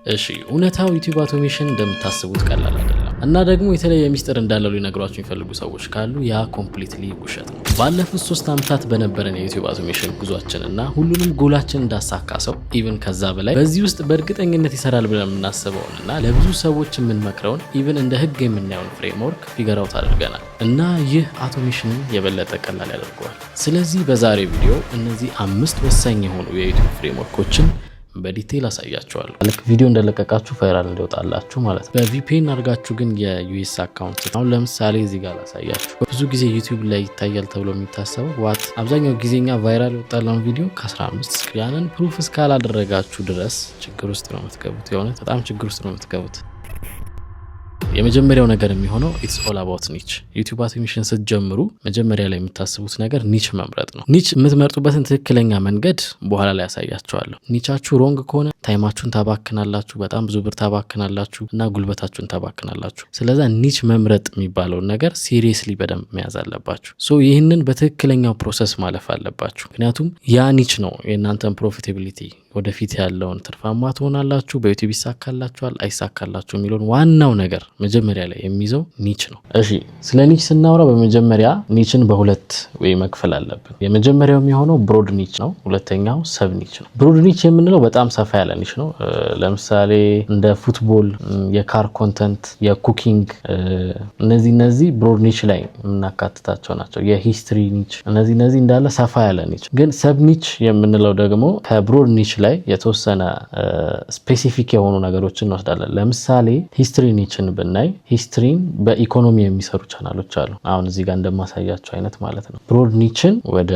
እሺ እውነታው ዩቲዩብ አውቶሜሽን እንደምታስቡት ቀላል አይደለም እና ደግሞ የተለየ ሚስጥር እንዳለው ሊነግሯችሁ የሚፈልጉ ሰዎች ካሉ ያ ኮምፕሊትሊ ውሸት ነው። ባለፉት 3 ዓመታት በነበረን የዩቲዩብ አውቶሜሽን ጉዟችን እና ሁሉንም ጎላችን እንዳሳካ ሰው ኢቭን ከዛ በላይ በዚህ ውስጥ በእርግጠኝነት ይሰራል ብለን የምናስበውን እና ለብዙ ሰዎች የምንመክረውን ኢቭን እንደ ህግ የምናየውን ፍሬምወርክ ፊገር አውት አድርገናል እና ይህ አውቶሜሽንን የበለጠ ቀላል ያደርገዋል። ስለዚህ በዛሬ ቪዲዮ እነዚህ 5 ወሳኝ የሆኑ የዩቲዩብ ፍሬምወርኮችን በዲቴል አሳያችኋለሁ። ልክ ቪዲዮ እንደለቀቃችሁ ቫይራል እንዲወጣላችሁ ማለት ነው። በቪፒኤን አድርጋችሁ ግን የዩኤስ አካውንት አሁን ለምሳሌ እዚህ ጋር ላሳያችሁ። ብዙ ጊዜ ዩቲዩብ ላይ ይታያል ተብሎ የሚታሰበው አብዛኛው ጊዜኛ ቫይራል ይወጣላው ቪዲዮ ከ15 ያንን ፕሩፍ እስካላደረጋችሁ ድረስ ችግር ውስጥ ነው የምትገቡት። የሆነ በጣም ችግር ውስጥ ነው የምትገቡት። የመጀመሪያው ነገር የሚሆነው ኢትስ ኦል አባውት ኒች። ዩቲዩብ አውቶሜሽን ስትጀምሩ መጀመሪያ ላይ የምታስቡት ነገር ኒች መምረጥ ነው። ኒች የምትመርጡበትን ትክክለኛ መንገድ በኋላ ላይ ያሳያችኋለሁ። ኒቻችሁ ሮንግ ከሆነ ታይማችሁን ታባክናላችሁ፣ በጣም ብዙ ብር ታባክናላችሁ እና ጉልበታችሁን ታባክናላችሁ። ስለዛ ኒች መምረጥ የሚባለውን ነገር ሲሪየስሊ በደንብ መያዝ አለባችሁ። ይህንን በትክክለኛው ፕሮሰስ ማለፍ አለባችሁ። ምክንያቱም ያ ኒች ነው የእናንተን ፕሮፊታቢሊቲ ወደፊት ያለውን ትርፋማ ትሆናላችሁ፣ በዩቲዩብ ይሳካላችኋል አይሳካላችሁ የሚለውን ዋናው ነገር መጀመሪያ ላይ የሚይዘው ኒች ነው። እሺ ስለ ኒች ስናወራ በመጀመሪያ ኒችን በሁለት ወይ መክፈል አለብን። የመጀመሪያው የሚሆነው ብሮድ ኒች ነው፣ ሁለተኛው ሰብ ኒች ነው። ብሮድ ኒች የምንለው በጣም ሰፋ ያለ ኒች ነው። ለምሳሌ እንደ ፉትቦል፣ የካር ኮንተንት፣ የኩኪንግ እነዚህ ብሮድ ኒች ላይ የምናካትታቸው ናቸው። የሂስትሪ ኒች እነዚህ እንዳለ ሰፋ ያለ ኒች። ግን ሰብ ኒች የምንለው ደግሞ ከብሮድ ኒች ላይ የተወሰነ ስፔሲፊክ የሆኑ ነገሮችን እንወስዳለን። ለምሳሌ ሂስትሪ ኒችን ብናይ ሂስትሪን በኢኮኖሚ የሚሰሩ ቻናሎች አሉ። አሁን እዚህ ጋር እንደማሳያቸው አይነት ማለት ነው። ብሮድ ኒችን ወደ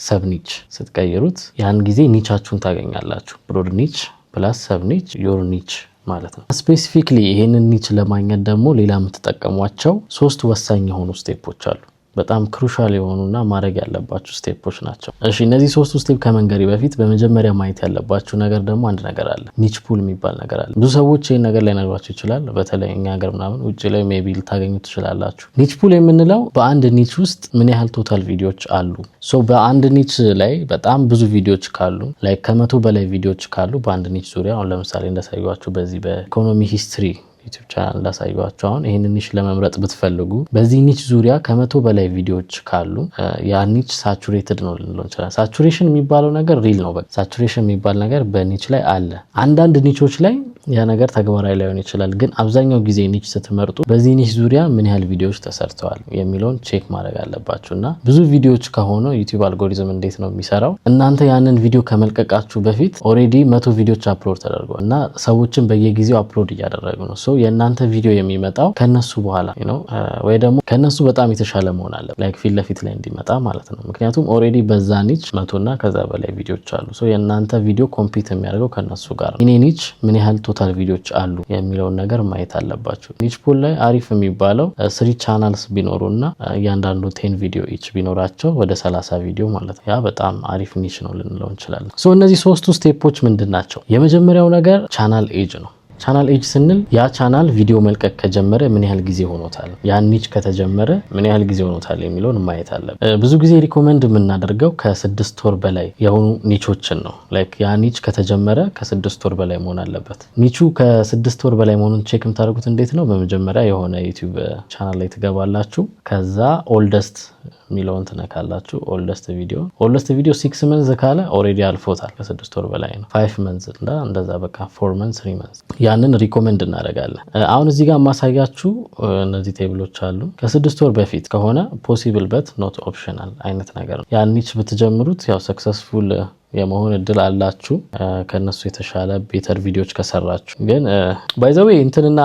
ሰብ ኒች ስትቀይሩት ያን ጊዜ ኒቻችሁን ታገኛላችሁ። ብሮድ ኒች ፕላስ ሰብ ኒች ዮር ኒች ማለት ነው። ስፔሲፊክሊ ይሄንን ኒች ለማግኘት ደግሞ ሌላ የምትጠቀሟቸው 3 ወሳኝ የሆኑ ስቴፖች አሉ። በጣም ክሩሻል የሆኑና ማድረግ ያለባችሁ ስቴፖች ናቸው። እሺ እነዚህ 3 ስቴፕ ከመንገሪ በፊት በመጀመሪያ ማየት ያለባችሁ ነገር ደግሞ አንድ ነገር አለ። ኒች ፑል የሚባል ነገር አለ። ብዙ ሰዎች ይሄን ነገር ላይ ነግሯችሁ ይችላል። በተለይ እኛ ሀገር ምናምን ውጪ ላይ ሜቢ ልታገኙ ትችላላችሁ። ኒች ፑል የምንለው በአንድ ኒች ውስጥ ምን ያህል ቶታል ቪዲዮዎች አሉ። በአንድ ኒች ላይ በጣም ብዙ ቪዲዮዎች ካሉ ላይ ከ100 በላይ ቪዲዮዎች ካሉ በአንድ ኒች ዙሪያ አሁን ለምሳሌ እንዳሳያችሁ በዚህ በኢኮኖሚ ሂስትሪ ዩቲዩብ ቻናል እንዳሳያችሁ አሁን ይሄን ኒች ለመምረጥ ብትፈልጉ በዚህ ኒች ዙሪያ ከ100 በላይ ቪዲዮዎች ካሉ ያ ኒች ሳቹሬትድ ነው ልንለው እንችላለን። ሳቹሬሽን የሚባለው ነገር ሪል ነው። በቃ ሳቹሬሽን የሚባል ነገር በኒች ላይ አለ። አንዳንድ ኒቾች ላይ ያ ነገር ተግባራዊ ላይሆን ይችላል። ግን አብዛኛው ጊዜ ኒች ስትመርጡ በዚህ ኒች ዙሪያ ምን ያህል ቪዲዮዎች ተሰርተዋል የሚለውን ቼክ ማድረግ አለባችሁና ብዙ ቪዲዮዎች ከሆነ ዩቲዩብ አልጎሪዝም እንዴት ነው የሚሰራው? እናንተ ያንን ቪዲዮ ከመልቀቃችሁ በፊት ኦሬዲ 100 ቪዲዮዎች አፕሎድ ተደርገዋል እና ሰዎችን በየጊዜው አፕሎድ እያደረጉ ነው። የእናንተ ቪዲዮ የሚመጣው ከነሱ በኋላ ነው ወይ ደግሞ ከነሱ በጣም የተሻለ መሆን አለ ላይክ ፊት ለፊት ላይ እንዲመጣ ማለት ነው። ምክንያቱም ኦሬዲ በዛ ኒች 100 እና ከዛ በላይ ቪዲዮዎች አሉ። የእናንተ ቪዲዮ ኮምፒት የሚያደርገው ከነሱ ጋር ነው። እኔ ኒች ምን ያህል ቶታል ቪዲዮዎች አሉ የሚለውን ነገር ማየት አለባችሁ። ኒች ፑል ላይ አሪፍ የሚባለው 3 ቻናልስ ቢኖሩና እያንዳንዱ 10 ቪዲዮ ኢች ቢኖራቸው ወደ 30 ቪዲዮ ማለት ነው። ያ በጣም አሪፍ ኒች ነው ልንለው እንችላለን። እነዚህ 3 ስቴፖች ምንድናቸው? የመጀመሪያው ነገር ቻናል ኤጅ ነው። ቻናል ኤጅ ስንል ያ ቻናል ቪዲዮ መልቀቅ ከጀመረ ምን ያህል ጊዜ ሆኖታል፣ ያ ኒች ከተጀመረ ምን ያህል ጊዜ ሆኖታል የሚለውን ማየት አለብን። ብዙ ጊዜ ሪኮመንድ የምናደርገው ከ6 ወር በላይ የሆኑ ኒቾችን ነው። ላይክ ያ ኒች ከተጀመረ ከ6 ወር በላይ መሆን አለበት። ኒቹ ከ6 ወር በላይ መሆኑን ቼክ የምታደርጉት እንዴት ነው? በመጀመሪያ የሆነ ዩቲዩብ ቻናል ላይ ትገባላችሁ። ከዛ ኦልደስት ሚሊዮን ተነካላችሁ። ኦልደስት ቪዲዮ 6 መንዝ ካለ ኦሬዲ አልፎታል፣ ከ6 ወር በላይ ነው። 5 መንዝ እንደዛ በቃ 4 መንዝ 3 መንዝ ያንን ሪኮመንድ እናደርጋለን። አሁን እዚህ ጋር ማሳያችሁ እነዚህ ቴብሎች አሉ። ከ6 ወር በፊት ከሆነ ፖሲብል በት ኖት ኦፕሽናል አይነት ነገር ነው። ያን ኒች ብትጀምሩት ያው ሰክሰስፉል የመሆን እድል አላችሁ ከነሱ የተሻለ ቤተር ቪዲዮዎች ከሰራችሁ። ግን ባይ ዘ ዌይ እንትንና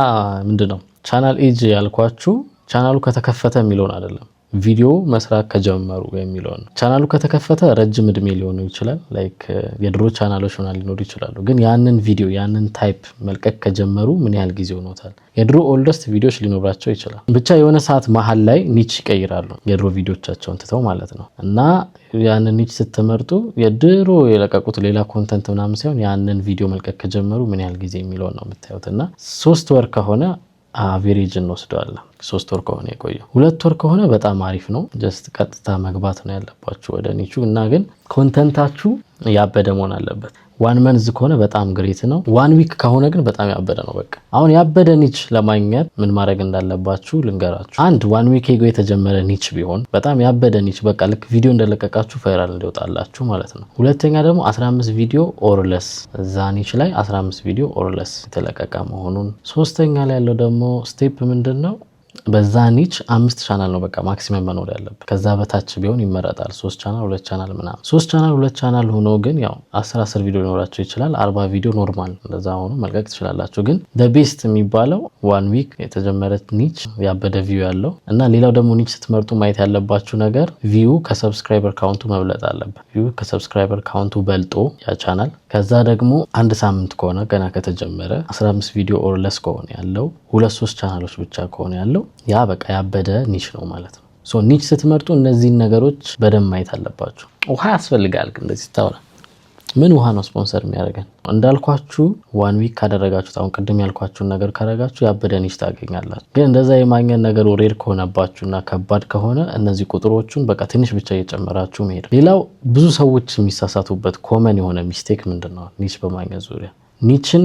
ምንድነው ቻናል ኤጅ ያልኳችሁ ቻናሉ ከተከፈተ የሚለውን አይደለም፣ ቪዲዮ መስራት ከጀመሩ የሚለው ነው። ቻናሉ ከተከፈተ ረጅም እድሜ ሊሆን ይችላል። ላይክ የድሮ ቻናሎች ሆና ሊኖሩ ይችላሉ። ግን ያንን ቪዲዮ ያንን ታይፕ መልቀቅ ከጀመሩ ምን ያህል ጊዜ ሆኖታል? የድሮ ኦልደስት ቪዲዮዎች ሊኖራቸው ይችላል። ብቻ የሆነ ሰዓት መሀል ላይ ኒች ይቀይራሉ፣ የድሮ ቪዲዮቻቸውን ትተው ማለት ነው። እና ያንን ኒች ስትመርጡ የድሮ የለቀቁት ሌላ ኮንተንት ምናምን ሳይሆን ያንን ቪዲዮ መልቀቅ ከጀመሩ ምን ያህል ጊዜ የሚለውን ነው የምታዩት። እና 3 ወር ከሆነ አቨሬጅ እንወስደዋለን። 3 ወር ከሆነ የቆየው 2 ወር ከሆነ በጣም አሪፍ ነው። ጀስት ቀጥታ መግባት ነው ያለባችሁ ወደ ኒቹ እና ግን ኮንተንታችሁ ያበደ መሆን አለበት። 1 መንዝ ከሆነ በጣም ግሬት ነው። 1 ዊክ ከሆነ ግን በጣም ያበደ ነው። በቃ አሁን ያበደ ኒች ለማግኘት ምን ማድረግ እንዳለባችሁ ልንገራችሁ። 1 ዊክ ሄጎ የተጀመረ ኒች ቢሆን በጣም ያበደ ኒች በቃ ልክ ቪዲዮ እንደለቀቃችሁ ቫይራል እንዲወጣላችሁ ማለት ነው። ሁለተኛ ደግሞ 15 ቪዲዮ ኦር ለስ እዛ ኒች ላይ 15 ቪዲዮ ኦር ለስ የተለቀቀ መሆኑን። ሶስተኛ ላይ ያለው ደግሞ ስቴፕ ምንድነው? በዛ ኒች 5 ቻናል ነው በቃ ማክሲመም መኖር ያለበት። ከዛ በታች ቢሆን ይመረጣል። 3 ቻናል 2 ቻናል ምናምን 3 ቻናል 2 ቻናል ሆኖ ግን ያው 10 ቪዲዮ ሊኖራቸው ይችላል። 40 ቪዲዮ ኖርማል እንደዛ ሆኖ መልቀቅ ትችላላችሁ። ግን the best የሚባለው 1 ዊክ የተጀመረ ኒች ያበደ ቪው ያለው እና ሌላው ደግሞ ኒች ስትመርጡ ማየት ያለባችሁ ነገር ቪው ከሰብስክራይበር ካውንቱ መብለጥ አለበት። ቪው ከሰብስክራይበር ካውንቱ በልጦ ያ ቻናል ከዛ ደግሞ 1 ሳምንት ከሆነ ገና ከተጀመረ 15 ቪዲዮ ኦር ለስ ከሆነ ያለው 2-3 ቻናሎች ብቻ ከሆነ ያለው ያ በቃ ያበደ ኒች ነው ማለት ነው። ሶ ኒች ስትመርጡ እነዚህን ነገሮች በደንብ ማየት አለባችሁ። ውሃ ያስፈልጋል። ግን እንደዚህ ታውራ ምን ውሃ ነው ስፖንሰር የሚያደርገን? እንዳልኳችሁ 1 ዊክ ካደረጋችሁት አሁን ቅድም ያልኳችሁን ነገር ካደረጋችሁ ያበደ ኒች ታገኛላችሁ። ግን እንደዛ የማግኘት ነገር ሬር ከሆነባችሁና ከባድ ከሆነ እነዚህ ቁጥሮቹን በቃ ትንሽ ብቻ እየጨመራችሁ መሄድ። ሌላው ብዙ ሰዎች የሚሳሳቱበት ኮመን የሆነ ሚስቴክ ምንድነው? ኒች በማግኘት ዙሪያ ኒችን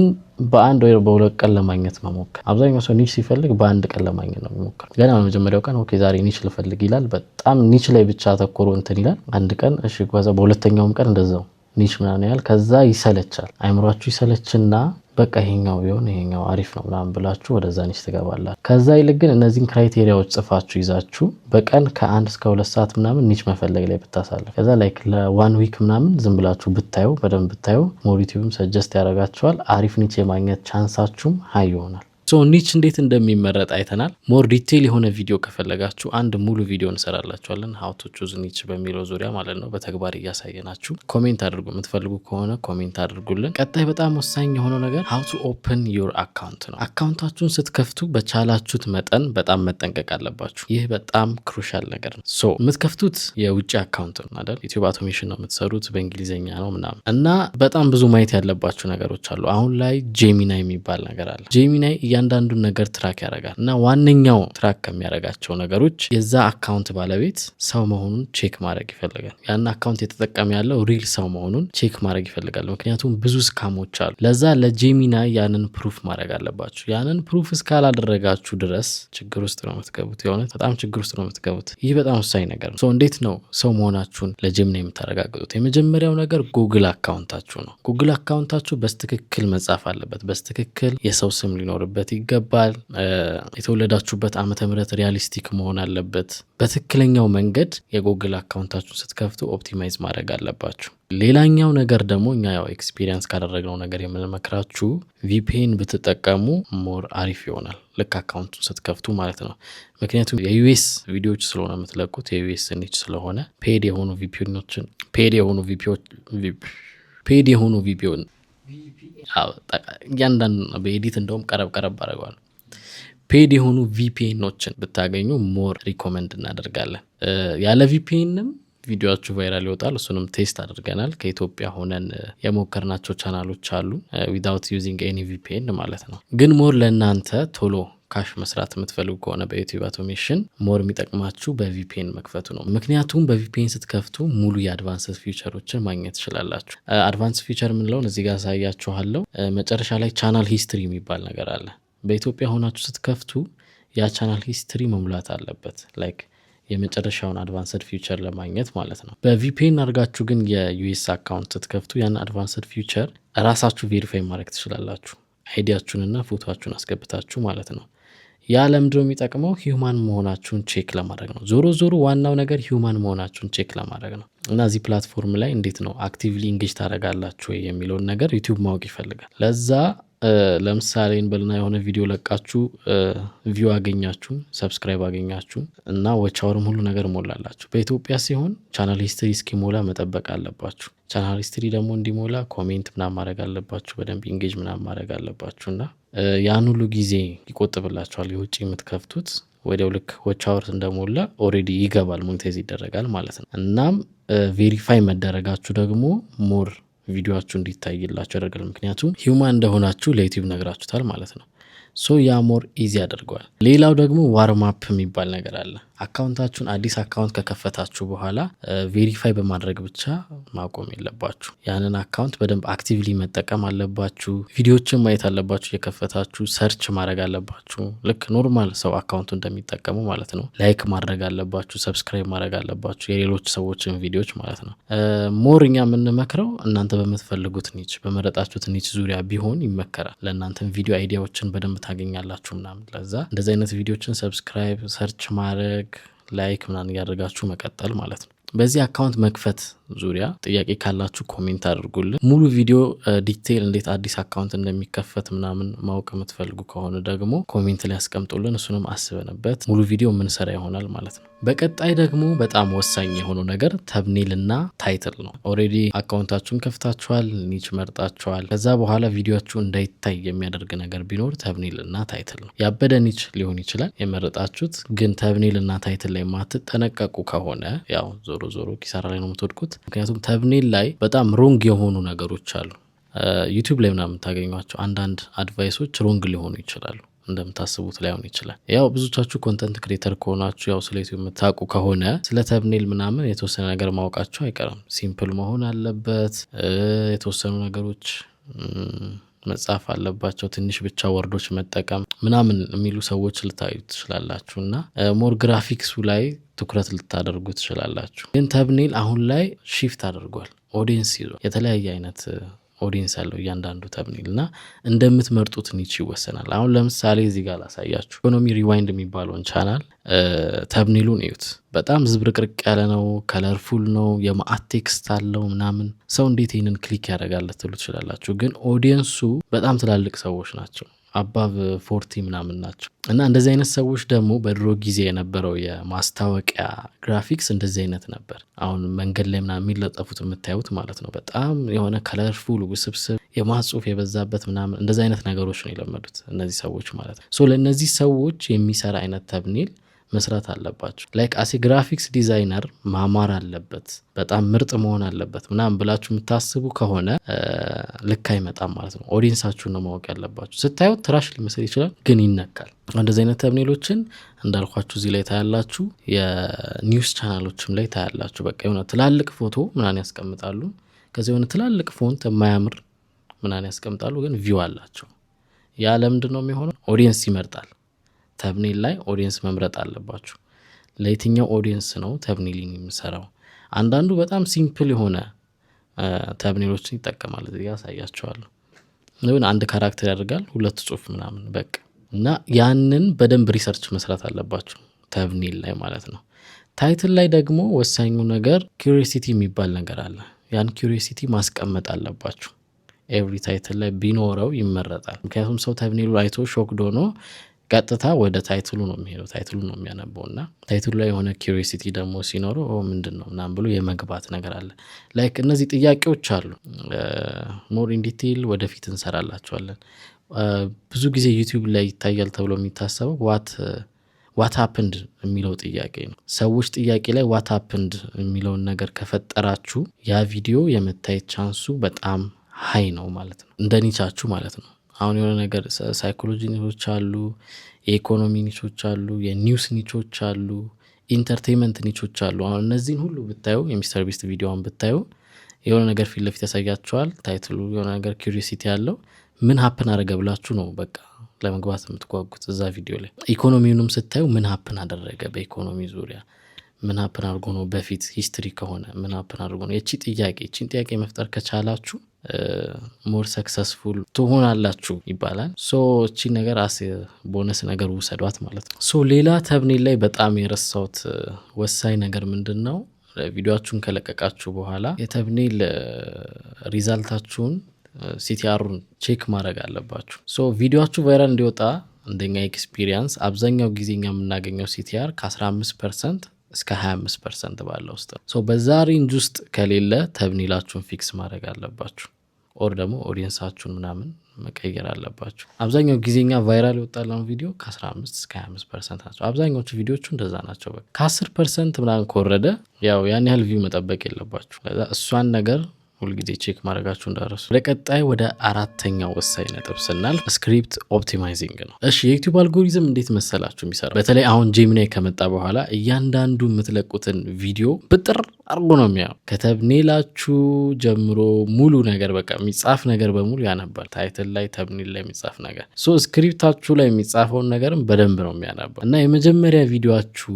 በአንድ ወይ በሁለት ቀን ለማግኘት መሞከር። አብዛኛው ሰው ኒች ሲፈልግ በአንድ ቀን ለማግኘት ነው የሚሞክረው። ገና በመጀመሪያው ቀን ኦኬ ዛሬ ኒች ልፈልግ ይላል። በጣም ኒች ላይ ብቻ ተኮሮ እንትን ይላል። አንድ ቀን እሺ ከዛ በሁለተኛውም ቀን እንደዛው ኒች ምናምን ያህል ከዛ ይሰለቻል። አይምሯችሁ ይሰለችና በቃ ይሄኛው ቢሆን ይሄኛው አሪፍ ነው ምናምን ብላችሁ ወደዛ ኒች ትገባላችሁ። ከዛ ይልቅ ግን እነዚህን ክራይቴሪያዎች ጽፋችሁ ይዛችሁ በቀን ከ1 እስከ 2 ሰዓት ምናምን ኒች መፈለግ ላይ ብታሳልፍ ከዛ ላይክ ለ1 ዊክ ምናምን ዝም ብላችሁ ብታዩ በደንብ ብታዩ ሞሪቲቭም ሰጀስት ያደርጋችኋል። አሪፍ ኒች የማግኘት ቻንሳችሁም ሃይ ይሆናል። ሶ ኒች እንዴት እንደሚመረጥ አይተናል። ሞር ዲቴይል የሆነ ቪዲዮ ከፈለጋችሁ አንድ ሙሉ ቪዲዮ እንሰራላችኋለን how to choose niche በሚለው ዙሪያ ማለት ነው። በተግባር እያሳየናችሁ ኮሜንት አድርጉ። የምትፈልጉ ከሆነ ኮሜንት አድርጉልን። ቀጣይ በጣም ወሳኝ የሆነው ነገር how to open your account ነው። አካውንታችሁን ስትከፍቱ በቻላችሁት መጠን በጣም መጠንቀቅ አለባችሁ። ይህ በጣም ክሩሻል ነገር ነው። ሶ የምትከፍቱት የውጭ አካውንት ነው አይደል? ዩቲዩብ አውቶሜሽን ነው የምትሰሩት፣ በእንግሊዘኛ ነው ምናምን እና በጣም ብዙ ማየት ያለባችሁ ነገሮች አሉ። አሁን ላይ ጄሚናይ የሚባል ነገር አለ። ጄሚናይ እያንዳንዱን ነገር ትራክ ያደርጋል እና ዋነኛው ትራክ ከሚያደርጋቸው ነገሮች የዛ አካውንት ባለቤት ሰው መሆኑን ቼክ ማድረግ ይፈልጋል። ያን አካውንት የተጠቀመ ያለው ሪል ሰው መሆኑን ቼክ ማድረግ ይፈልጋል። ምክንያቱም ብዙ ስካሞች አሉ። ለዛ ለጄሚናይ ያንን ፕሩፍ ማድረግ አለባችሁ። ያንን ፕሩፍ እስካላደረጋችሁ ድረስ ችግር ውስጥ ነው የምትገቡት። የሆነ በጣም ችግር ውስጥ ነው የምትገቡት። ይህ በጣም ወሳኝ ነገር ነው። እንዴት ነው ሰው መሆናችሁን ለጄሚናይ የምታረጋግጡት? የመጀመሪያው ነገር ጉግል አካውንታችሁ ነው። ጉግል አካውንታችሁ በስትክክል መጻፍ አለበት። በስትክክል የሰው ስም ሊኖርበት ይገባል። የተወለዳችሁበት ዓመተ ምህረት ሪያሊስቲክ መሆን አለበት። በትክክለኛው መንገድ የጉግል አካውንታችሁን ስትከፍቱ ኦፕቲማይዝ ማድረግ አለባችሁ። ሌላኛው ነገር ደግሞ እኛ ያው ኤክስፒሪየንስ ካደረግነው ነገር የምንመክራችሁ ቪፒኤን ብትጠቀሙ ሞር አሪፍ ይሆናል። ልክ አካውንቱን ስትከፍቱ ማለት ነው። ምክንያቱም የዩኤስ ቪዲዮዎች ስለሆነ የምትለቁት የዩኤስ ኒች ስለሆነ ፔድ የሆኑ ቪፒኤን እያንዳንዱ በኤዲት እንደውም ቀረብ አድርገዋል። ፔድ የሆኑ ቪፒኤኖችን ብታገኙ ሞር ሪኮመንድ እናደርጋለን። ያለ ቪፒኤንም ቪዲዮአችሁ ቫይራል ይወጣል። እሱንም ቴስት አድርገናል። ከኢትዮጵያ ሆነን የሞከርናቸው ቻናሎች አሉ without using any VPN ማለት ነው። ግን ሞር ለእናንተ ቶሎ ካሽ መስራት የምትፈልጉ ከሆነ በዩቲዩብ አውቶሜሽን ሞር የሚጠቅማችሁ በቪፒኤን መክፈቱ ነው። ምክንያቱም በቪፒኤን ስትከፍቱ ሙሉ የአድቫንስድ ፊቸሮችን ማግኘት ትችላላችሁ። አድቫንስ ፊቸር ምንለውን እዚህ ጋር ሳያችኋለሁ። መጨረሻ ላይ ቻናል ሂስትሪ የሚባል ነገር አለ። በኢትዮጵያ ሆናችሁ ስትከፍቱ ያ ቻናል ሂስትሪ መሙላት አለበት። ላይክ የመጨረሻውን አድቫንስድ ፊቸር ለማግኘት ማለት ነው። በቪፒኤን አድርጋችሁ ግን የዩኤስ አካውንት ስትከፍቱ ያን አድቫንስድ ፊቸር ራሳችሁ ቬሪፋይ ማድረግ ትችላላችሁ። አይዲያችሁንና ፎቶአችሁን አስገብታችሁ ማለት ነው። ያ ለምንድነው የሚጠቅመው? ሂውማን መሆናችሁን ቼክ ለማድረግ ነው። ዞሮ ዋናው ነገር ሂውማን መሆናችሁን ቼክ ለማድረግ ነው። እና እዚህ ፕላትፎርም ላይ እንዴት ነው አክቲቭሊ ኢንጌጅ ታደርጋላችሁ የሚለውን ነገር ዩቲዩብ ማወቅ ይፈልጋል። ለዛ ለምሳሌ እንበልና የሆነ ቪዲዮ ለቃችሁ ቪው አገኛችሁ፣ ሰብስክራይብ አገኛችሁ እና ዋች አወርም ሁሉ ነገር ሞላላችሁ። በኢትዮጵያ ሲሆን ቻናል ሂስትሪ እስኪሞላ መጠበቅ አለባችሁ። ቻናል ሂስትሪ ደግሞ እንዲሞላ ኮሜንት ምናምን ማድረግ አለባችሁ፣ በደንብ ኢንጌጅ ምናምን ማድረግ አለባችሁና ያን ሁሉ ጊዜ ይቆጥብላችኋል። የውጭ የምትከፍቱት ወዲያው ልክ ዋች አወር እንደሞላ ኦሬዲ ይገባል፣ ሞኔታይዝ ይደረጋል ማለት ነው። እናም ቬሪፋይ መደረጋችሁ ደግሞ ሞር ቪዲዮአችሁ እንዲታይላችሁ ያደርጋል። ምክንያቱም ሂውማን እንደሆናችሁ ለዩቲዩብ ነግራችሁታል ማለት ነው። ሶ ያ ሞር ኢዚ ያደርገዋል። ሌላው ደግሞ ዋርም አፕ የሚባል ነገር አለ። አካውንታችሁን አዲስ አካውንት ከከፈታችሁ በኋላ ቬሪፋይ በማድረግ ብቻ ማቆም የለባችሁ። ያንን አካውንት በደንብ አክቲቭሊ መጠቀም አለባችሁ። ቪዲዮችን ማየት አለባችሁ። የከፈታችሁ ሰርች ማድረግ አለባችሁ። ልክ ኖርማል ሰው አካውንቱ እንደሚጠቀሙ ማለት ነው። ላይክ ማድረግ አለባችሁ። ሰብስክራይብ ማድረግ አለባችሁ፣ የሌሎች ሰዎችን ቪዲዮች ማለት ነው። ሞር እኛ የምንመክረው እናንተ በምትፈልጉት ኒች በመረጣችሁት ኒች ዙሪያ ቢሆን ይመከራል። ለእናንተም ቪዲዮ አይዲያዎችን በደንብ ታገኛላችሁ ምናምን። ለዛ እንደዚህ አይነት ቪዲዮችን ሰብስክራይብ፣ ሰርች ማድረግ፣ ላይክ ምናምን እያደረጋችሁ መቀጠል ማለት ነው። በዚህ አካውንት መክፈት ዙሪያ ጥያቄ ካላችሁ ኮሜንት አድርጉልን። ሙሉ ቪዲዮ ዲቴይል እንዴት አዲስ አካውንት እንደሚከፈት ምናምን ማወቅ የምትፈልጉ ከሆነ ደግሞ ኮሜንት ላይ ያስቀምጡልን። እሱንም አስበንበት ሙሉ ቪዲዮ ምንሰራ ይሆናል ማለት ነው። በቀጣይ ደግሞ በጣም ወሳኝ የሆነው ነገር ተብኔል እና ታይትል ነው። ኦልሬዲ አካውንታችሁን ከፍታችኋል፣ ኒች መርጣችኋል። ከዛ በኋላ ቪዲዮችሁ እንዳይታይ የሚያደርግ ነገር ቢኖር ተብኔል እና ታይትል ነው። ያበደ ኒች ሊሆን ይችላል የመረጣችሁት፣ ግን ተብኔል እና ታይትል ላይ ማትጠነቀቁ ከሆነ ያው ዞሮ ዞሮ ኪሳራ ላይ ነው የምትወድቁት። ምክንያቱም ተብኔል ላይ በጣም ሮንግ የሆኑ ነገሮች አሉ። ዩቲዩብ ላይ ምናምን የምታገኟቸው አንዳንድ አድቫይሶች ሮንግ ሊሆኑ ይችላሉ፣ እንደምታስቡት ላይሆን ይችላል። ያው ብዙቻችሁ ኮንተንት ክሬተር ከሆናችሁ ያው ስለ ዩቲዩብ የምታውቁ ከሆነ ስለ ተብኔል ምናምን የተወሰነ ነገር ማወቃችሁ አይቀርም። ሲምፕል መሆን አለበት። የተወሰኑ ነገሮች መጻፍ አለባቸው። ትንሽ ብቻ ወርዶች መጠቀም ምናምን የሚሉ ሰዎች ልታዩ ትችላላችሁ እና ሞር ግራፊክሱ ላይ ትኩረት ልታደርጉ ትችላላችሁ። ግን ተብኔል አሁን ላይ ሺፍት አድርጓል። ኦዲየንስ ይዟል። የተለያየ አይነት ኦዲየንስ ያለው እያንዳንዱ ተብኔል እና እንደምትመርጡት ኒች ይወሰናል። አሁን ለምሳሌ እዚህ ጋር ላሳያችሁ። ኢኮኖሚ ሪዋይንድ የሚባለውን ቻናል ተብኔሉን እዩት። በጣም ዝብርቅርቅ ያለ ነው፣ ከለርፉል ነው፣ የማአት ቴክስት አለው ምናምን። ሰው እንዴት ይህንን ክሊክ ያደርጋል ልትሉ ትችላላችሁ። ግን ኦዲየንሱ በጣም ትላልቅ ሰዎች ናቸው፣ አባብ 40 ምናምን ናቸው። እና እንደዚህ አይነት ሰዎች ደግሞ በድሮ ጊዜ የነበረው የማስታወቂያ ግራፊክስ እንደዚህ አይነት ነበር። አሁን መንገድ ላይ ምናምን የሚለጠፉት የምታዩት ማለት ነው። በጣም የሆነ ከለርፉል ውስብስብ የማጽሁፍ የበዛበት ምናምን እንደዚህ አይነት ነገሮች ነው የለመዱት እነዚህ ሰዎች ማለት ነው። ሶ ለእነዚህ ሰዎች የሚሰራ አይነት ተብኔል መስራት አለባቸው። ላይክ አሴ ግራፊክስ ዲዛይነር ማማር አለበት፣ በጣም ምርጥ መሆን አለበት ምናምን ብላችሁ የምታስቡ ከሆነ ልክ አይመጣም ማለት ነው። ኦዲየንሳችሁን ነው ማወቅ ያለባችሁ። ስታዩት ትራሽ ሊመስል ይችላል፣ ግን ይነካል። እንደዚህ አይነት ተብኔሎችን እንዳልኳችሁ እዚህ ላይ ታያላችሁ፣ የኒውስ ቻናሎችም ላይ ታያላችሁ። በቃ የሆነ ትላልቅ ፎቶ ምናምን ያስቀምጣሉ፣ ከዚህ የሆነ ትላልቅ ፎንት የማያምር ምናምን ያስቀምጣሉ፣ ግን ቪው አላቸው። ያ ለምንድን ነው የሚሆነው? ኦዲየንስ ይመርጣል። ተብኔል ላይ ኦዲየንስ መምረጥ አለባችሁ። ለየትኛው ኦዲየንስ ነው ተብኔሊን የሚሰራው? አንዳንዱ በጣም ሲምፕል የሆነ ተብኔሎችን ይጠቀማል። እዚህ ያሳያቸዋለሁ። ግን አንድ ካራክተር ያደርጋል፣ ሁለት ጽሁፍ ምናምን በቃ። እና ያንን በደንብ ሪሰርች መስራት አለባችሁ ተብኔል ላይ ማለት ነው። ታይትል ላይ ደግሞ ወሳኙ ነገር ኪዩሪዮሲቲ የሚባል ነገር አለ። ያን ኪዩሪዮሲቲ ማስቀመጥ አለባችሁ። ኤቭሪ ታይትል ላይ ቢኖረው ይመረጣል። ምክንያቱም ሰው ተብኔሉ አይቶ ሾክድ ሆኖ ቀጥታ ወደ ታይትሉ ነው የሚሄደው፣ ታይትሉ ነው የሚያነበው። እና ታይትሉ ላይ የሆነ ኪዩሪዮሲቲ ደግሞ ሲኖረው ምንድን ነው ምናምን ብሎ የመግባት ነገር አለ። ላይክ እነዚህ ጥያቄዎች አሉ። ሞር ኢን ዲቴይል ወደፊት እንሰራላቸዋለን። ብዙ ጊዜ ዩቲዩብ ላይ ይታያል ተብሎ የሚታሰበው ዋት ሀፕንድ የሚለው ጥያቄ ነው። ሰዎች ጥያቄ ላይ ዋት ሀፕንድ የሚለውን ነገር ከፈጠራችሁ ያ ቪዲዮ የመታየት ቻንሱ በጣም ሀይ ነው ማለት ነው፣ እንደ ኒቻችሁ ማለት ነው። አሁን የሆነ ነገር ሳይኮሎጂ ኒቾች አሉ፣ የኢኮኖሚ ኒቾች አሉ፣ የኒውስ ኒቾች አሉ፣ ኢንተርቴንመንት ኒቾች አሉ። አሁን እነዚህን ሁሉ ብታዩ የሚስተር ቢስት ቪዲዮውን ብታዩ የሆነ ነገር ፊት ለፊት ያሳያቸዋል። ታይትሉ የሆነ ነገር ኪዩሪዮሲቲ ያለው ምን ሀፕን አደረገ ብላችሁ ነው በቃ ለመግባት የምትጓጉት እዛ ቪዲዮ ላይ። ኢኮኖሚውንም ስታዩ ምን ሀፕን አደረገ በኢኮኖሚ ዙሪያ፣ ምን ሀፕን አድርጎ ነው በፊት ሂስትሪ ከሆነ ምን ሀፕን አድርጎ ነው። እቺን ጥያቄ መፍጠር ከቻላችሁ ሞር ሰክሰስፉል ትሆናላችሁ ይባላል። ሶ እቺ ነገር ቦነስ ነገር ውሰዷት ማለት ነው። ሶ ሌላ ተብኔል ላይ በጣም የረሳሁት ወሳኝ ነገር ምንድን ነው? ቪዲዮአችሁን ከለቀቃችሁ በኋላ የተብኔል ሪዛልታችሁን ሲቲአሩን ቼክ ማድረግ አለባችሁ። ሶ ቪዲዮአችሁ ቫይራል እንዲወጣ እንደኛ ኤክስፒሪየንስ አብዛኛው ጊዜኛ የምናገኘው ሲቲአር ከ15% እስከ 25% ባለው ውስጥ። ሶ በዛ ሬንጅ ውስጥ ከሌለ ተብኔላችሁን ፊክስ ማድረግ አለባችሁ። ኦር ደግሞ ኦዲየንሳችሁን ምናምን መቀየር አለባችሁ። አብዛኛው ጊዜኛ ቫይራል ይወጣላው ቪዲዮ ከ15 እስከ 25% ናቸው። አብዛኛዎቹ ቪዲዮቹ እንደዛ ናቸው። ከ10% ምናምን ከወረደ ያው ያን ያህል ቪው መጠበቅ የለባችሁ። እሷን ነገር ሁልጊዜ ቼክ ማድረጋችሁ እንዳረሱ። ወደ ቀጣይ ወደ አራተኛው ወሳኝ ነጥብ ስናል ስክሪፕት ኦፕቲማይዚንግ ነው። እሺ የዩቲዩብ አልጎሪዝም እንዴት መሰላችሁ የሚሰራው? በተለይ አሁን ጄሚናይ ከመጣ በኋላ እያንዳንዱ የምትለቁትን ቪዲዮ ብጥር አርጎ ነው የሚያው። ከተብኔላችሁ ጀምሮ ሙሉ ነገር በቃ የሚጻፍ ነገር በሙሉ ያነባል። ታይትል ላይ ተብኔል ላይ የሚጻፍ ነገር ስክሪፕታችሁ ላይ የሚጻፈውን ነገርም በደንብ ነው የሚያነባው። እና የመጀመሪያ ቪዲዮችሁ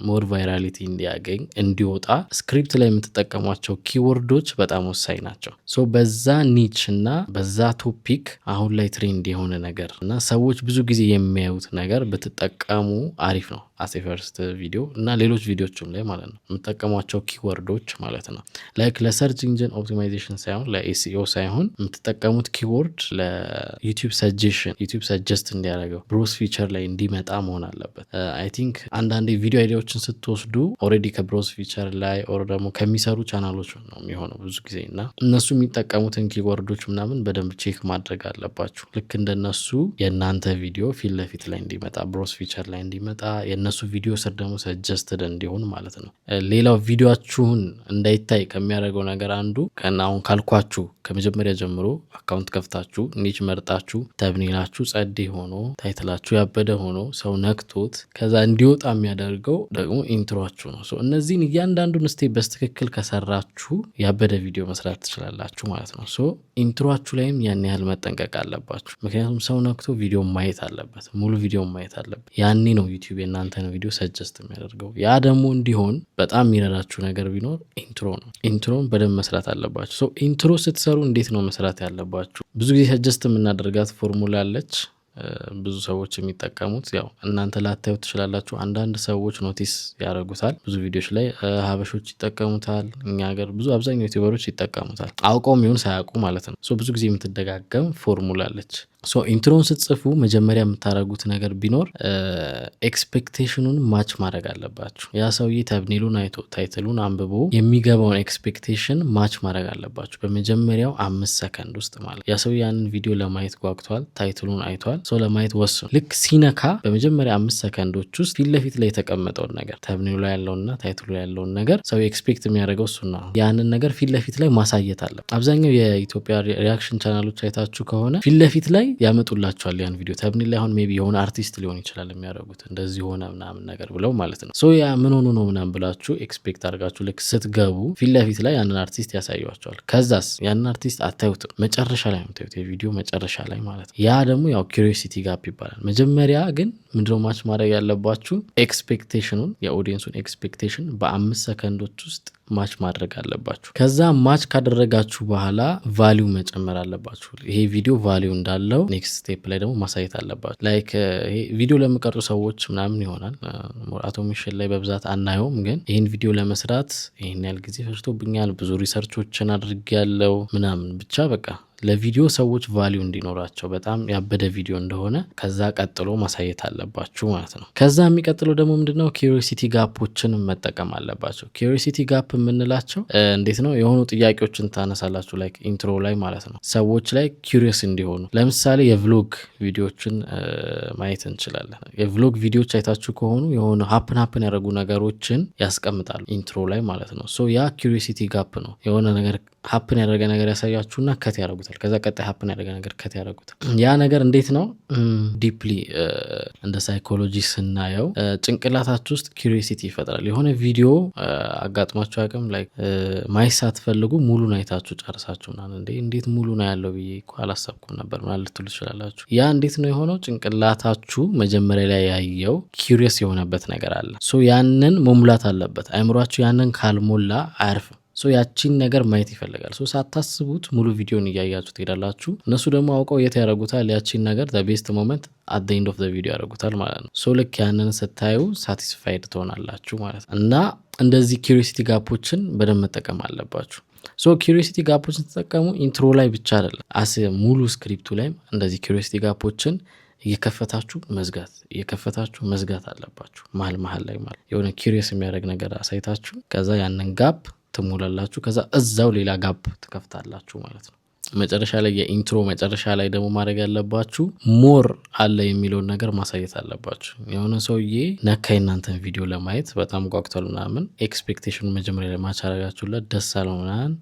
ሞር ቫይራሊቲ እንዲያገኝ እንዲወጣ ስክሪፕት ላይ የምትጠቀሟቸው ኪወርዶች በጣም ወሳኝ ናቸው። በዛ ኒች እና በዛ ቶፒክ አሁን ላይ ትሬንድ የሆነ ነገር እና ሰዎች ብዙ ጊዜ የሚያዩት ነገር ብትጠቀሙ አሪፍ ነው። አስ ፈርስት ቪዲዮ እና ሌሎች ቪዲዮችም ላይ ማለት ነው የምትጠቀሟቸው ኪወርዶች ማለት ነው። ላይክ ለሰርች ኢንጂን ኦፕቲማይዜሽን ሳይሆን ለኤስኢኦ ሳይሆን የምትጠቀሙት ኪወርድ ለዩቲዩብ ሰጀሽን ዩቲዩብ ሰጀስት እንዲያደርገው ብሮስ ፊቸር ላይ እንዲመጣ መሆን አለበት። አይ ቲንክ አንዳንዴ ቪዲዮ አይዲያዎችን ስትወስዱ ኦልሬዲ ከብሮስ ፊቸር ላይ ኦር ደግሞ ከሚሰሩ ቻናሎች ነው የሚሆነው ብዙ ጊዜ እና እነሱ የሚጠቀሙትን ኪወርዶች ምናምን በደንብ ቼክ ማድረግ አለባችሁ። ልክ እንደነሱ የእናንተ ቪዲዮ ፊት ለፊት ላይ እንዲመጣ ብሮስ ፊቸር ላይ እንዲመጣ የእነሱ ቪዲዮ ስር ደግሞ ሰጀስትድ እንዲሆን ማለት ነው። ሌላው ቪዲዮችሁን እንዳይታይ ከሚያደርገው ነገር አንዱ ከናሁን ካልኳችሁ ከመጀመሪያ ጀምሮ አካውንት ከፍታችሁ ኒች መርጣችሁ ተብኔላችሁ ጸዴ ሆኖ ታይትላችሁ ያበደ ሆኖ ሰው ነክቶት ከዛ እንዲወጣ የሚያደርገው ደግሞ ኢንትሮአችሁ ነው። እነዚህን እያንዳንዱን ስቴፕ በስትክክል ከሰራችሁ ያበደ ቪዲዮ መስራት ትችላላችሁ ማለት ነው። ኢንትሮአችሁ ላይም ያን ያህል መጠንቀቅ አለባችሁ። ምክንያቱም ሰው ነክቶ ቪዲዮ ማየት አለበት፣ ሙሉ ቪዲዮ ማየት አለበት። ያኔ ነው ዩቲዩብ የእናንተን ቪዲዮ ሰጀስት የሚያደርገው። ያ ደግሞ እንዲሆን በጣም የሚረዳችሁ ነገር ቢኖር ኢንትሮ ነው። ኢንትሮን በደንብ መስራት አለባችሁ። ኢንትሮ ስትሰሩ እንዴት ነው መስራት ያለባችሁ? ብዙ ጊዜ ሰጀስት የምናደርጋት ፎርሙላ አለች ብዙ ሰዎች የሚጠቀሙት። ያው እናንተ ላታዩት ትችላላችሁ። አንዳንድ ሰዎች ኖቲስ ያደርጉታል። ብዙ ቪዲዮች ላይ ሀበሾች ይጠቀሙታል። እኛ ሀገር ብዙ አብዛኛው ዩቲዩበሮች ይጠቀሙታል። አውቀውም ይሁን ሳያውቁ ማለት ነው። ብዙ ጊዜ የምትደጋገም ፎርሙላ አለች። ኢንትሮን ስትጽፉ መጀመሪያ የምታደርጉት ነገር ቢኖር ኤክስፔክቴሽኑን ማች ማድረግ አለባችሁ። ያ ሰውዬ ተብኔሉን አይቶ ታይትሉን አንብቦ የሚገባውን ኤክስፔክቴሽን ማች ማድረግ አለባችሁ በመጀመሪያው 5 ሰከንድ ውስጥ ማለት። ያ ሰውዬ ያንን ቪዲዮ ለማየት ጓግቷል፣ ታይትሉን አይቷል፣ ለማየት ወስኑ። ልክ ሲነካ በመጀመሪያ 5 ሰከንዶች ውስጥ ፊት ለፊት ላይ የተቀመጠውን ነገር ተብኔሉ ላይ ያለውና ታይትሉ ላይ ያለውን ነገር ሰው ኤክስፔክት የሚያደርገው እሱ ነው። ያንን ነገር ፊት ለፊት ላይ ማሳየት አለ። አብዛኛው የኢትዮጵያ ሪያክሽን ቻናሎች አይታችሁ ከሆነ ፊት ለፊት ላይ ያመጡላቸዋል ያን ቪዲዮ። ተብኔል ላይ አሁን ሜቢ የሆነ አርቲስት ሊሆን ይችላል የሚያደርጉት እንደዚህ ሆነ ምናምን ነገር ብለው ማለት ነው። ያ ምን ሆኖ ነው ምናምን ብላችሁ ኤክስፔክት አድርጋችሁ ልክ ስትገቡ ፊት ለፊት ላይ ያንን አርቲስት ያሳያቸዋል። ከዛስ ያንን አርቲስት አታዩትም፣ መጨረሻ ላይ የምታዩት የቪዲዮ መጨረሻ ላይ ማለት ነው። ያ ደግሞ ያው ኪሪዮሲቲ ጋፕ ይባላል። መጀመሪያ ግን ምንድነው ማች ማድረግ ያለባችሁ? ኤክስፔክቴሽኑን የኦዲየንሱን ኤክስፔክቴሽን በ5 ሰከንዶች ውስጥ ማች ማድረግ አለባችሁ። ከዛ ማች ካደረጋችሁ በኋላ ቫሊዩ መጨመር አለባችሁ። ይሄ ቪዲዮ ቫሊዩ እንዳለው ኔክስት ስቴፕ ላይ ደግሞ ማሳየት አለባችሁ። ላይክ ይሄ ቪዲዮ ለሚቀርጹ ሰዎች ምናምን ይሆናል። አውቶሜሽን ላይ በብዛት አናየውም፣ ግን ይህን ቪዲዮ ለመስራት ይህን ያህል ጊዜ ፈጅቶብኛል፣ ብዙ ሪሰርቾችን አድርጌያለሁ ምናምን ብቻ በቃ ለቪዲዮ ሰዎች ቫሊዩ እንዲኖራቸው በጣም ያበደ ቪዲዮ እንደሆነ ከዛ ቀጥሎ ማሳየት አለባችሁ ማለት ነው። ከዛ የሚቀጥለው ደግሞ ምንድነው? ኪዩሪዮሲቲ ጋፖችን መጠቀም አለባቸው። ኪዩሪዮሲቲ ጋፕ የምንላቸው እንዴት ነው? የሆኑ ጥያቄዎችን ታነሳላችሁ ላይክ ኢንትሮ ላይ ማለት ነው። ሰዎች ላይ ኪዩሪየስ እንዲሆኑ ለምሳሌ የቭሎግ ቪዲዮችን ማየት እንችላለን። የቭሎግ ቪዲዮች አይታችሁ ከሆኑ የሆነ ሀፕን ያደረጉ ነገሮችን ያስቀምጣሉ ኢንትሮ ላይ ማለት ነው። ያ ኪዩሪዮሲቲ ጋፕ ነው። የሆነ ነገር ሀፕን ያደረገ ነገር ያሳያችሁና ከት ያደረጉታል። ከዛ ቀጣይ ሀፕን ያደረገ ነገር ከት ያደረጉታል። ያ ነገር እንዴት ነው? ዲፕሊ እንደ ሳይኮሎጂ ስናየው ጭንቅላታችሁ ውስጥ ኪዩሪዮሲቲ ይፈጥራል። የሆነ ቪዲዮ አጋጥሟችሁ አቅም ላይ ማየት ሳትፈልጉ ሙሉን አይታችሁ ጨርሳችሁ እንዴት ሙሉ ነው ያለው ብዬ እኮ አላሰብኩም ነበር ምናምን ልትሉ ትችላላችሁ። ያ እንዴት ነው የሆነው? ጭንቅላታችሁ መጀመሪያ ላይ ያየው ኪዩሪየስ የሆነበት ነገር አለ። ያንን መሙላት አለበት። አእምሯችሁ ያንን ካልሞላ አያርፍም። ያቺን ነገር ማየት ይፈልጋል። ሳታስቡት ሙሉ ቪዲዮን እያያችሁ ትሄዳላችሁ። እነሱ ደግሞ አውቀው የት ያደርጉታል? ያቺን ነገር the best moment at the end of the video ያደርጉታል ማለት ነው። ልክ ያንን ስታዩ ሳቲስፋይድ ትሆናላችሁ ማለት ነው። እና እንደዚህ ኪዩሪዮሲቲ ጋፖችን በደንብ መጠቀም አለባችሁ። ኪዩሪዮሲቲ ጋፖችን ተጠቀሙ። ኢንትሮ ላይ ብቻ አይደለም፣ ሙሉ ስክሪፕቱ ላይም እንደዚህ ኪዩሪዮሲቲ ጋፖችን እየከፈታችሁ መዝጋት አለባችሁ። መሀል ላይ ማለት የሆነ ኪዩሪየስ የሚያደርግ ነገር አሳይታችሁ ከዛ ያንን ጋፕ ትሞላላችሁ። ከዛ እዛው ሌላ ጋፕ ትከፍታላችሁ ማለት ነው። መጨረሻ ላይ የኢንትሮ መጨረሻ ላይ ደግሞ ማድረግ ያለባችሁ ሞር አለ የሚለውን ነገር ማሳየት አለባችሁ። የሆነ ሰውዬ ነካ እናንተን ቪዲዮ ለማየት በጣም ጓጉቷል ምናምን ኤክስፔክቴሽኑ መጀመሪያ ላይ ማች አረጋችሁለት ደስ አለው ምናምን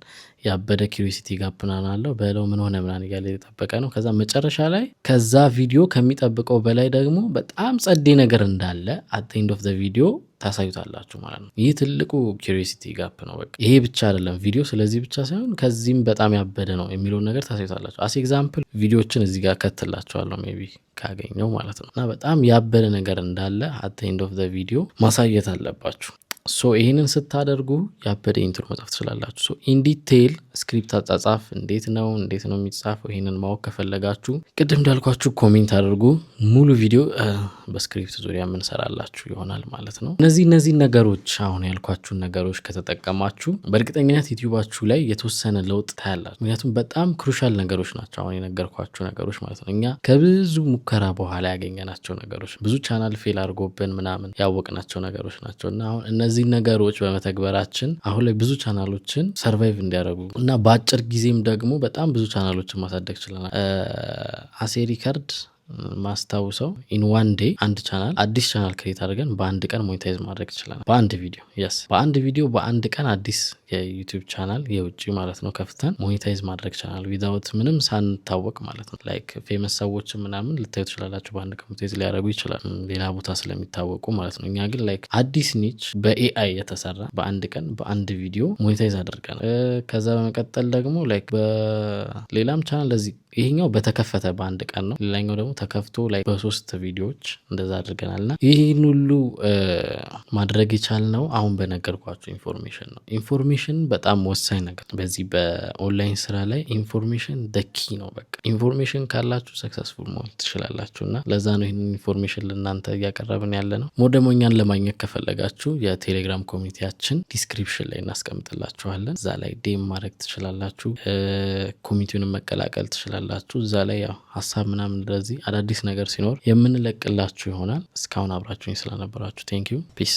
ያበደ ኪሪሲቲ ጋፕ ምናምን አለው በለው ምን ሆነ ምናምን እያለ የጠበቀ ነው። ከዛ መጨረሻ ላይ ከዛ ቪዲዮ ከሚጠብቀው በላይ ደግሞ በጣም ጸዴ ነገር እንዳለ አት ኤንድ ኦፍ ዘ ቪዲዮ ታሳዩታላችሁ ማለት ነው። ይህ ትልቁ ኪሪሲቲ ጋፕ ነው። በቃ ይሄ ብቻ አይደለም ቪዲዮ ስለዚህ ብቻ ሳይሆን ከዚህም በጣም ያበደ ነው የሚለውን ነገር ታሳዩታላችሁ። አስ ኤግዛምፕል ቪዲዮችን እዚህ ጋር ከትላችኋለሁ ሜቢ ካገኘው ማለት ነው። እና በጣም ያበደ ነገር እንዳለ አት ኤንድ ኦፍ ዘ ቪዲዮ ማሳየት አለባችሁ። ይህንን ስታደርጉ ያበደ ኢንትሮ መጻፍ ትችላላችሁ። ኢን ዲቴይል ስክሪፕት አጻጻፍ እንዴት ነው የሚጻፈው ይህንን ማወቅ ከፈለጋችሁ ቅድም እንዳልኳችሁ ኮሜንት አድርጉ። ሙሉ ቪዲዮ በስክሪፕት ዙሪያ የምንሰራላችሁ ይሆናል ማለት ነው። እነዚህ ነገሮች አሁን ያልኳችሁን ነገሮች ከተጠቀማችሁ በእርግጠኝነት ዩቲዩባችሁ ላይ የተወሰነ ለውጥ ታያላችሁ። ምክንያቱም በጣም ክሩሻል ነገሮች ናቸው አሁን የነገርኳችሁ ነገሮች ማለት ነው። እኛ ከብዙ ሙከራ በኋላ ያገኘናቸው ነገሮች ብዙ ቻናል ፌል አድርጎብን ምናምን ያወቅናቸው ነገሮች ናቸው እና አሁን እነዚህ ነገሮች በመተግበራችን አሁን ላይ ብዙ ቻናሎችን ሰርቫይቭ እንዲያደርጉ እና በአጭር ጊዜም ደግሞ በጣም ብዙ ቻናሎችን ማሳደግ ችለናል። አሴ ሪከርድ ማስታውሰው ኢን ዋን ዴይ አንድ ቻናል አዲስ ቻናል ክሬት አድርገን በአንድ ቀን ሞኔታይዝ ማድረግ ይችላል። በአንድ ቪዲዮ በአንድ ቀን አዲስ የዩቲዩብ ቻናል የውጭ ማለት ነው ከፍተን ሞኔታይዝ ማድረግ ቻናል ዊዛውት ምንም ሳንታወቅ ማለት ነው። ላይክ ፌመስ ሰዎች ምናምን ልታዩ ትችላላችሁ በአንድ ቀን ሞኔታይዝ ሊያደርጉ ይችላል ሌላ ቦታ ስለሚታወቁ ማለት ነው። እኛ ግን ላይክ አዲስ ኒች በኤአይ የተሰራ በአንድ ቀን በአንድ ቪዲዮ ሞኔታይዝ አድርገናል። ከዛ በመቀጠል ደግሞ ላይክ በሌላም ቻናል ለዚህ ይሄኛው በተከፈተ በአንድ ቀን ነው ሌላኛው ደግሞ ተከፍቶ ላይ በ3 ቪዲዮዎች እንደዛ አድርገናልና ይህን ሁሉ ማድረግ የቻልነው አሁን በነገርኳችሁ ኢንፎርሜሽን ነው። ኢንፎርሜሽን በጣም ወሳኝ ነገር በዚህ በኦንላይን ስራ ላይ ኢንፎርሜሽን ደኪ ነው። በቃ ኢንፎርሜሽን ካላችሁ ሰክሰስፉል መሆን ትችላላችሁና ለዛ ነው ይህንን ኢንፎርሜሽን ለእናንተ እያቀረብን ያለ ነው። ደግሞ እኛን ለማግኘት ከፈለጋችሁ የቴሌግራም ኮሚኒቲያችን ዲስክሪፕሽን ላይ እናስቀምጥላችኋለን። እዛ ላይ ዴም ማድረግ ትችላላችሁ፣ ኮሚኒቲውንም መቀላቀል ትችላላችሁ። እዛ ላይ ያው ሀሳብ ምናምን እንደዚህ አዳዲስ ነገር ሲኖር የምንለቅላችሁ ይሆናል። እስካሁን አብራችሁኝ ስለነበራችሁ ቴንክ ዩ ፒስ